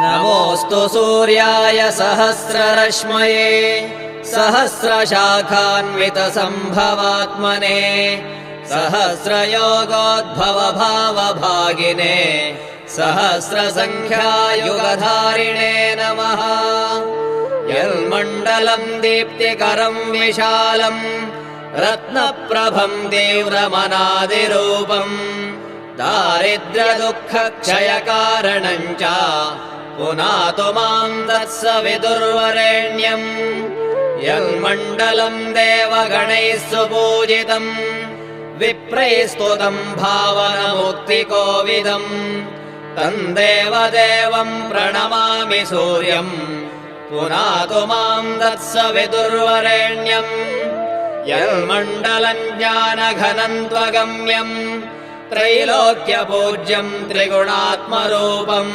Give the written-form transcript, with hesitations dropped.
नमोऽस्तु सूर्याय सहस्ररश्मये सहस्रशाखान्वितसम्भवात्मने सहस्रयोगोद्भवभावभागिने सहस्रसङ्ख्यायुगधारिणे नमः। यन्मण्डलम् दीप्तिकरम् विशालम् रत्नप्रभम् तीव्रमनादिरूपम् दारिद्र्यदुःखक्षयकारणम् च पुनातु माम् तत्सवितुर्वरेण्यम्। यन्मण्डलम् देवगणैः सुपूजितम् विप्रैः स्तुतम् भावनमुक्तिकोविदम् तम् देवदेवम् प्रणमामि सूर्यम् पुनातु माम् तत्सवितुर्वरेण्यम्। यन्मण्डलम् ज्ञानघनम् त्वगम्यम् त्रैलोक्यपूज्यम् त्रिगुणात्मरूपम्